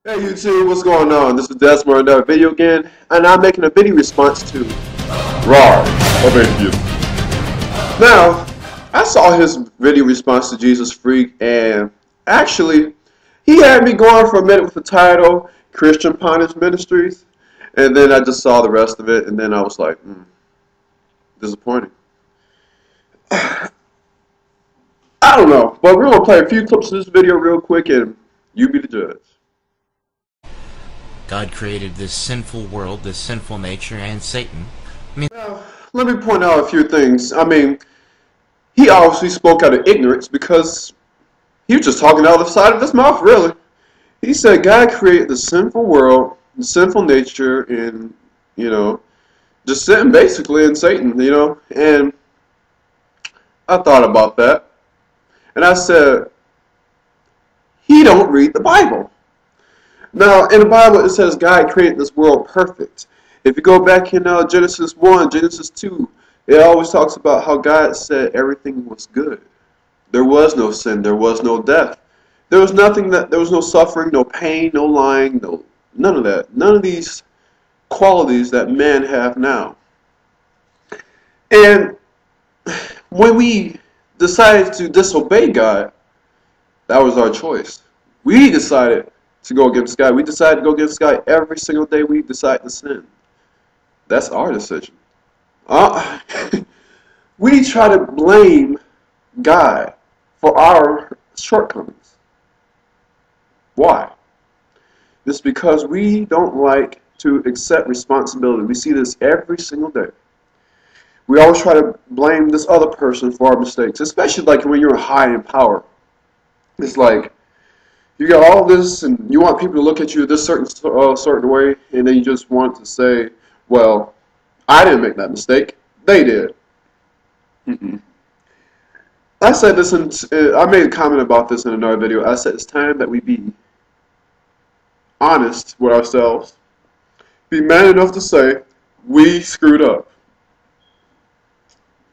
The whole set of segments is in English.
Hey YouTube, what's going on? This is Desmond, another video again, and I'm making a video response to RiseofAtheism. Now, I saw his video response to Jesus Freak, and actually, he had me going for a minute with the title, Christian Punish Ministries, and then I just saw the rest of it, and then I was like, disappointing. I don't know, but we're going to play a few clips of this video real quick, and you be the judge. God created this sinful world, this sinful nature, and Satan. Now, let me point out a few things. He obviously spoke out of ignorance because he was just talking out of the side of his mouth, really. He said God created the sinful world, the sinful nature, and, just sitting basically in Satan, And I thought about that. And I said, he don't read the Bible. Now, in the Bible, it says God created this world perfect. If you go back in Genesis 1, Genesis 2, it always talks about how God said everything was good. There was no sin. There was no death. There was no suffering, no pain, no lying, none of that. None of these qualities that men have now. And when we decided to disobey God, that was our choice. We decided to go against God. We decide to go against God every single day we decide to sin. That's our decision. We try to blame God for our shortcomings. Why? It's because we don't like to accept responsibility. We see this every single day. We always try to blame this other person for our mistakes, especially like when you're high in power. It's like, you got all this, and you want people to look at you this certain way, and then you just want to say, well, I didn't make that mistake. They did. I said this, I made a comment about this in another video. I said it's time that we be honest with ourselves. Be man enough to say, we screwed up.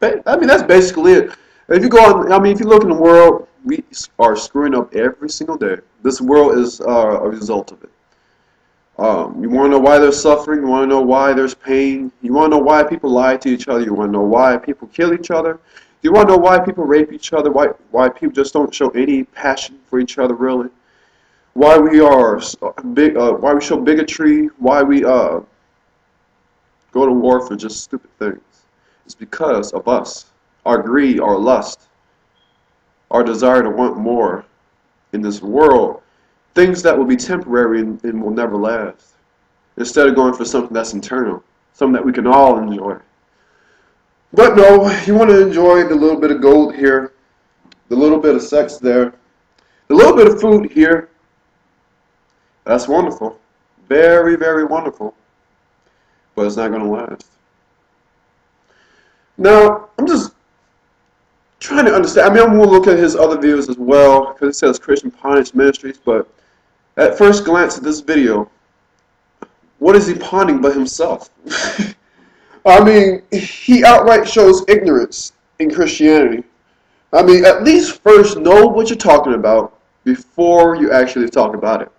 That's basically it. If you go on, if you look in the world, we are screwing up every single day. This world is a result of it. You want to know why there's suffering? You want to know why there's pain? You want to know why people lie to each other? You want to know why people kill each other? You want to know why people rape each other? Why people just don't show any passion for each other, really? Why we are why we show bigotry? Why we go to war for just stupid things? It's because of us, our greed, our lust, our desire to want more in this world, things that will be temporary and will never last, instead of going for something that's eternal, something that we can all enjoy. But no, you want to enjoy the little bit of gold here, the little bit of sex there, the little bit of food here. That's wonderful. Very, very wonderful. But it's not going to last. Now, I'm just trying to understand. I'm going to look at his other videos as well, because it says Christian Punish Ministries, but at first glance at this video, what is he pawning but himself? He outright shows ignorance in Christianity. At least first know what you're talking about before you actually talk about it.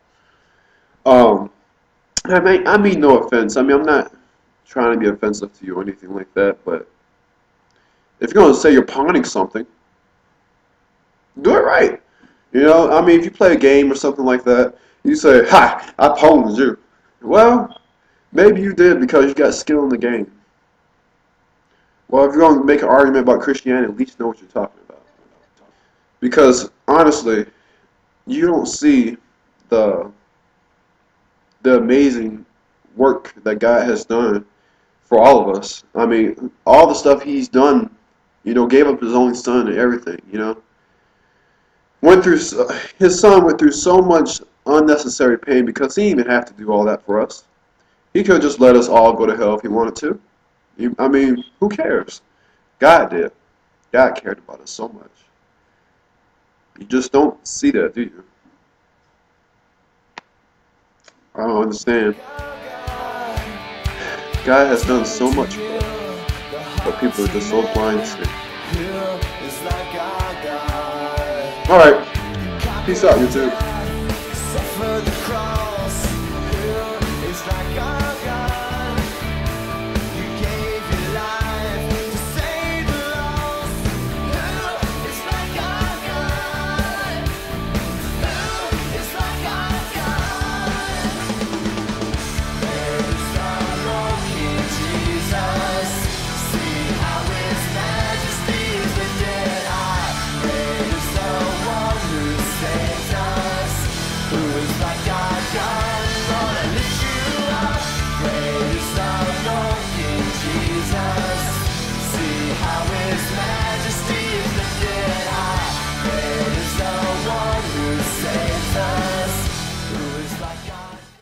I mean no offense. I'm not trying to be offensive to you or anything like that, but if you're going to say you're pawning something, do it right. If you play a game or something like that, you say, "Ha, I pawned you." Well, maybe you did because you got skill in the game. Well, if you're going to make an argument about Christianity, at least know what you're talking about. Because, honestly, you don't see the amazing work that God has done for all of us. All the stuff He's done, gave up His only Son and everything, His Son went through so much unnecessary pain because He didn't even have to do all that for us. He could have just let us all go to hell if He wanted to. Who cares? God did. God cared about us so much. You just don't see that, do you? I don't understand. God has done so much for us, but people are just so blind to see. Alright, peace out, YouTube.